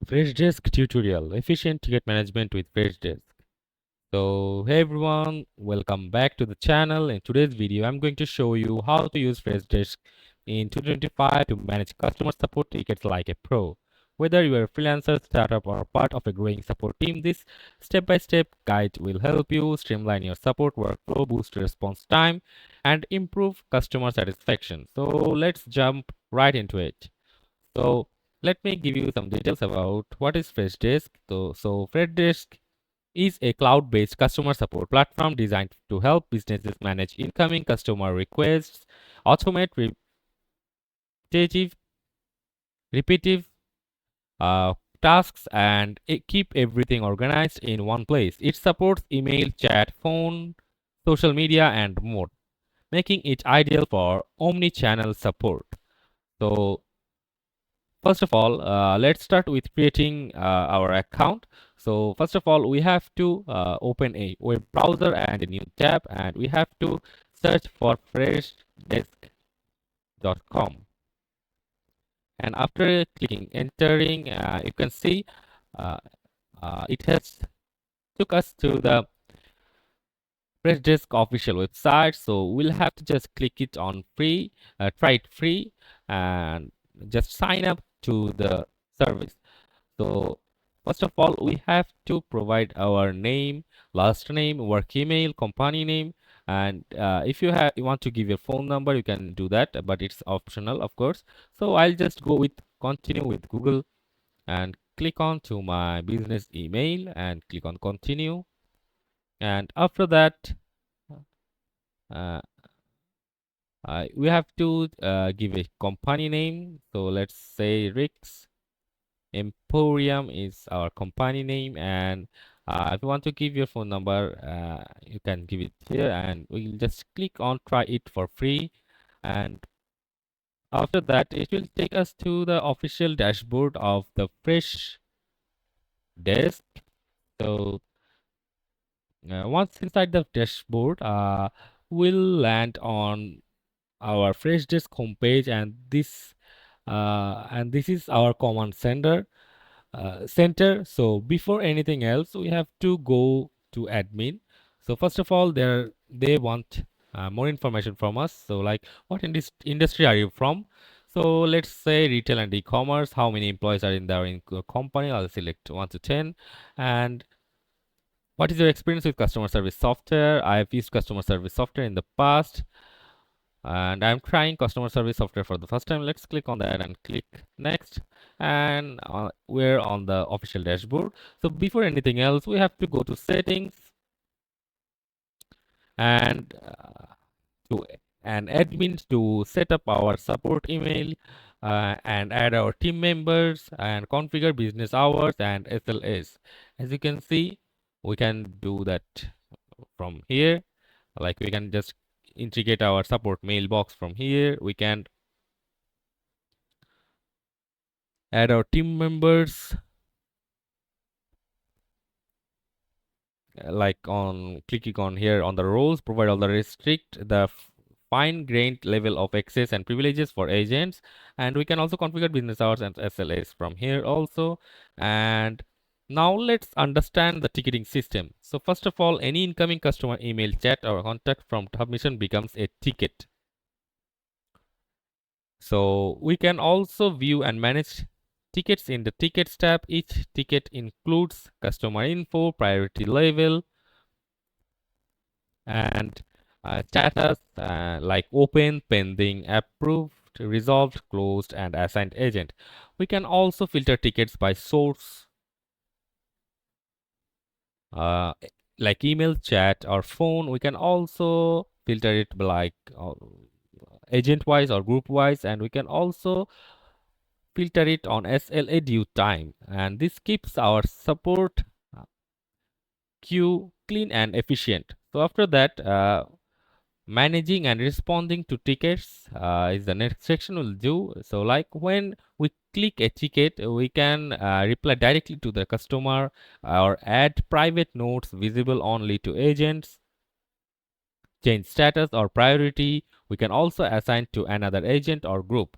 Freshdesk tutorial, efficient ticket management with Freshdesk. So hey everyone, welcome back to the channel. In today's video, I'm going to show you how to use Freshdesk in 2025 to manage customer support tickets like a pro. Whether you are a freelancer, startup, or part of a growing support team, this step-by-step guide will help you streamline your support workflow, boost response time, and improve customer satisfaction. So let's jump right into it. So let me give you some details about what is Freshdesk. So Freshdesk is a cloud-based customer support platform designed to help businesses manage incoming customer requests, automate repetitive, repetitive uh, tasks, and keep everything organized in one place. It supports email, chat, phone, social media, and more, making it ideal for omni-channel support. So first of all, let's start with creating our account. So first of all, we have to open a web browser and a new tab, and we have to search for freshdesk.com. And after clicking entering, you can see uh, it has took us to the Freshdesk official website. So we'll have to just click it on free, try it free, and just sign up to the service. So first of all, we have to provide our name, last name, work email, company name, and if you want to give your phone number, you can do that, but it's optional, of course. So I'll just go with continue with Google and click on to my business email and click on continue. And after that, uh, we have to give a company name. So let's say Rick's Emporium is our company name, and if you want to give your phone number, you can give it here, and we'll just click on try it for free. And after that, it will take us to the official dashboard of the Fresh Desk. So once inside the dashboard, we'll land on our Fresh Desk homepage, and this is our command center. So before anything else, we have to go to admin. So first of all, they want more information from us. So like, what industry are you from? So let's say retail and e-commerce. How many employees are in there in company? I'll select 1 to 10. And what is your experience with customer service software? I've used customer service software in the past, and I'm trying customer service software for the first time. Let's click on that and click next, and we're on the official dashboard. So before anything else, we have to go to settings and to and admins to set up our support email, and add our team members and configure business hours and SLAs. As you can see, we can do that from here. Like, we can just integrate our support mailbox from here. We can add our team members, like on clicking on here on the roles, provide all the restrict the fine-grained level of access and privileges for agents, and we can also configure business hours and SLAs from here also. And now let's understand the ticketing system. So first of all, any incoming customer email, chat, or contact from submission becomes a ticket. So we can also view and manage tickets in the tickets tab. Each ticket includes customer info, priority level, and status like open, pending, approved, resolved, closed, and assigned agent. We can also filter tickets by source, uh, like email, chat, or phone. We can also filter it by like agent wise or group wise, and we can also filter it on SLA due time, and this keeps our support queue clean and efficient. So after that, managing and responding to tickets is the next section we'll do. So like, when we click a ticket, we can reply directly to the customer or add private notes visible only to agents, change status or priority. We can also assign to another agent or group.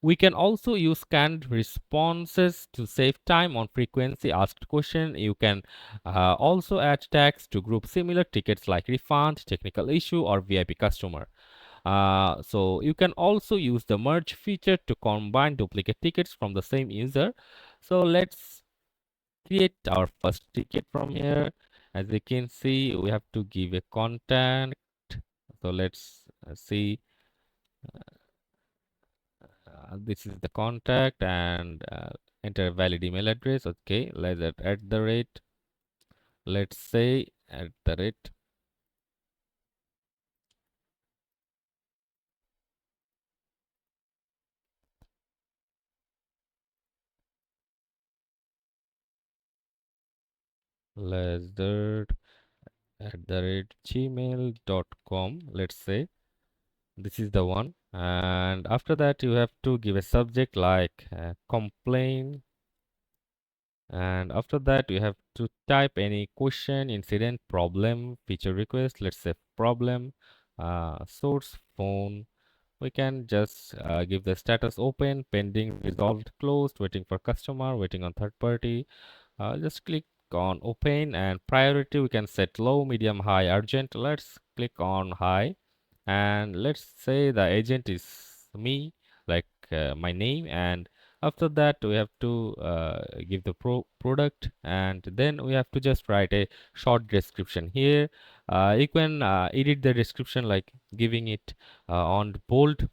We can also use canned responses to save time on frequency asked question. You can also add tags to group similar tickets like refund, technical issue, or VIP customer. So you can also use the merge feature to combine duplicate tickets from the same user. So let's create our first ticket from here. As you can see, we have to give a contact. So let's see. This is the contact and enter valid email address. Okay, let's at the rate. Let's say at the rate. Let's at the rate gmail.com. Let's say this is the one. And after that, you have to give a subject like complain. And after that, you have to type any question, incident, problem, feature request. Let's say problem, source, phone. We can just give the status open, pending, resolved, closed, waiting for customer, waiting on third party. Just click on open, and priority we can set low, medium, high, urgent. Let's click on high, and let's say the agent is me, like my name. And after that, we have to give the product, and then we have to just write a short description here. You can edit the description like giving it on bold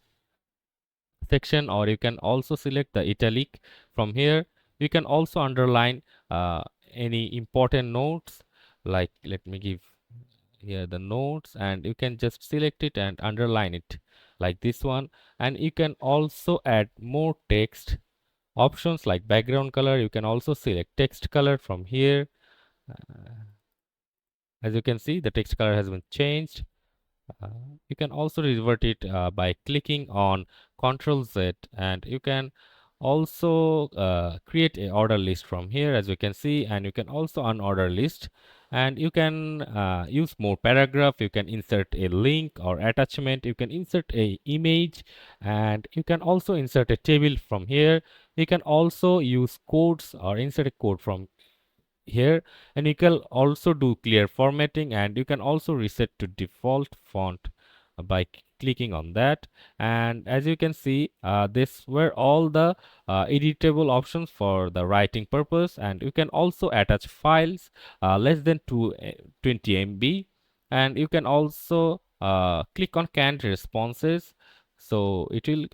section, or you can also select the italic from here. You can also underline uh, any important notes, like let me give here the notes, and you can just select it and underline it like this one. And you can also add more text options like background color. You can also select text color from here. As you can see, the text color has been changed. uh, you can also revert it by clicking on Ctrl Z, and you can also create a order list from here, as you can see. And you can also unorder list, and you can use more paragraph. You can insert a link or attachment. You can insert a image, and you can also insert a table from here. You can also use codes or insert a code from here, and you can also do clear formatting, and you can also reset to default font by clicking on that. And as you can see, this were all the editable options for the writing purpose. And you can also attach files less than 20 MB, and you can also click on canned responses. So it will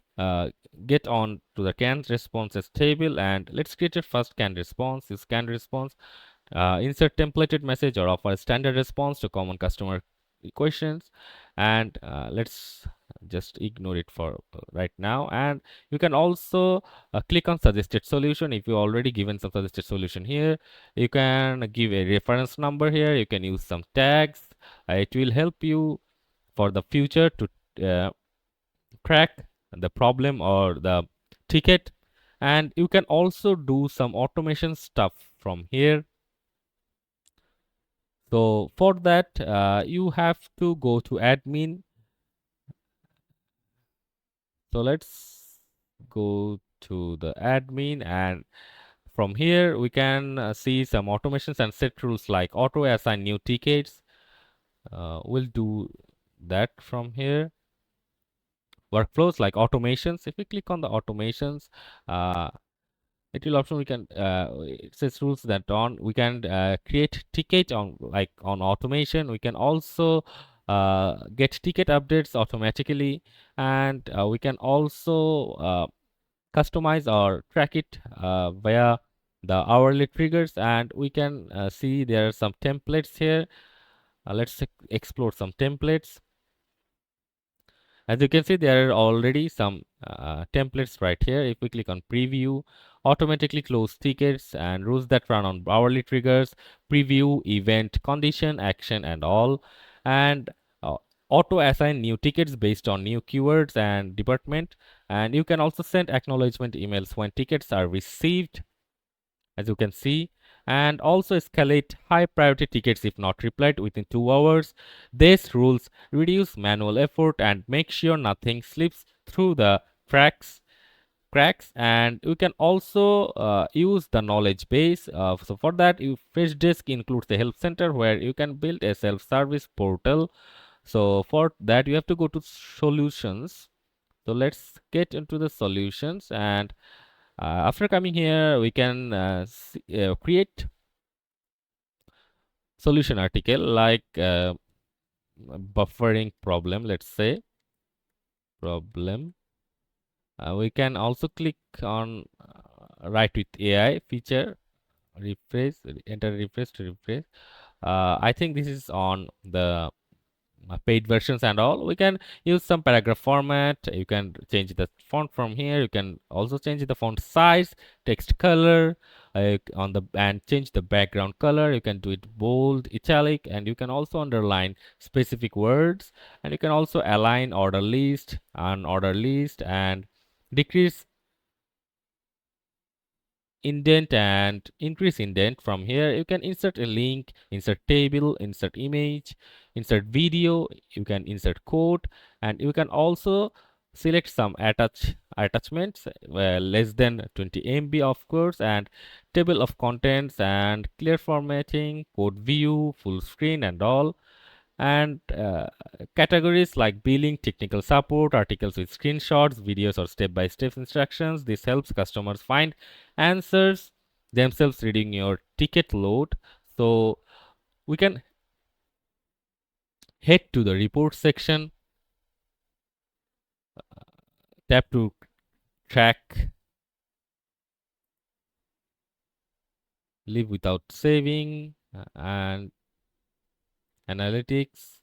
get on to the canned responses table, and let's create a first canned response. This canned response, insert templated message or offer a standard response to common customer questions. And let's just ignore it for right now. And you can also click on suggested solution. If you already given some suggested solution here, you can give a reference number here. You can use some tags. It will help you for the future to track the problem or the ticket. And you can also do some automation stuff from here. So for that, you have to go to admin. So let's go to the admin, and from here we can see some automations and set rules like auto assign new tickets. We'll do that from here. Workflows like automations. If we click on the automations, uh, it will option we can it says rules that on we can create ticket on like on automation. We can also get ticket updates automatically, and we can also customize or track it via the hourly triggers. And we can see there are some templates here. Let's explore some templates. As you can see, there are already some templates right here. If we click on preview, automatically close tickets and rules that run on hourly triggers, preview, event, condition, action, and all. And uh, auto assign new tickets based on new keywords and department. And you can also send acknowledgement emails when tickets are received, as you can see. And also escalate high priority tickets if not replied within 2 hours. These rules reduce manual effort and make sure nothing slips through the cracks. cracks, and we can also use the knowledge base. So for that, Freshdesk includes the help center where you can build a self-service portal. So for that, you have to go to solutions. So let's get into the solutions, and after coming here, we can create solution article like buffering problem. Let's say problem. We can also click on write with AI feature, refresh, enter refresh to refresh. I think this is on the paid versions and all. We can use some paragraph format. You can change the font from here. You can also change the font size, text color, on the and change the background color. You can do it bold, italic, and you can also underline specific words. And you can also align order list, unorder list, and decrease indent and increase indent. From here you can insert a link, insert table, insert image, insert video, you can insert code, and you can also select some attachments less than 20 MB of course, and table of contents and clear formatting, code view, full screen and all, and categories like billing, technical support, articles with screenshots, videos or step-by-step instructions. This helps customers find answers themselves reading your ticket load. So we can head to the report section, tap to track, live without saving, and analytics,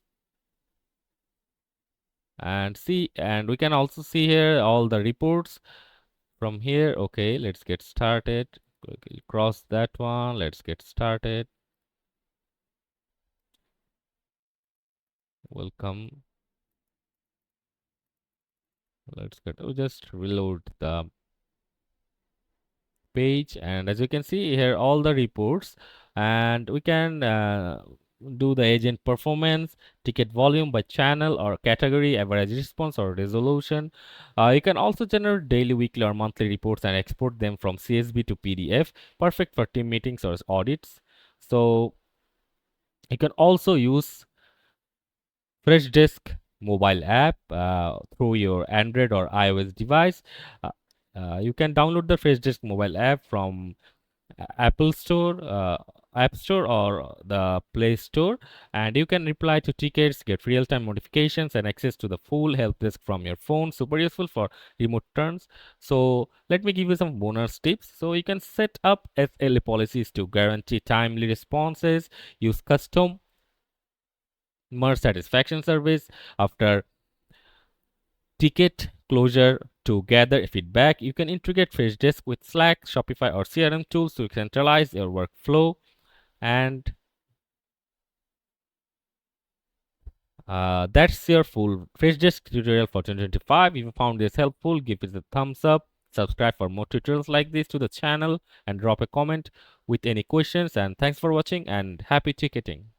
and see, and we can also see here all the reports from here. Okay, let's get started. Okay, cross that one. Let's get started. Welcome. Let's get, oh, just reload the page, and as you can see here all the reports, and we can do the agent performance, ticket volume by channel or category, average response or resolution. You can also generate daily, weekly or monthly reports and export them from CSV to PDF, perfect for team meetings or audits. So you can also use Freshdesk mobile app through your Android or iOS device. Uh, you can download the Freshdesk mobile app from Apple Store, App Store, or the Play Store, and you can reply to tickets, get real-time notifications, and access to the full help desk from your phone. Super useful for remote turns. So let me give you some bonus tips. So you can set up SLA policies to guarantee timely responses. Use custom satisfaction service after ticket closure to gather feedback. You can integrate Freshdesk with Slack, Shopify, or CRM tools to centralize your workflow. And that's your full Freshdesk tutorial for 2025. If you found this helpful, give it a thumbs up. Subscribe for more tutorials like this to the channel, and drop a comment with any questions. And thanks for watching, and happy ticketing.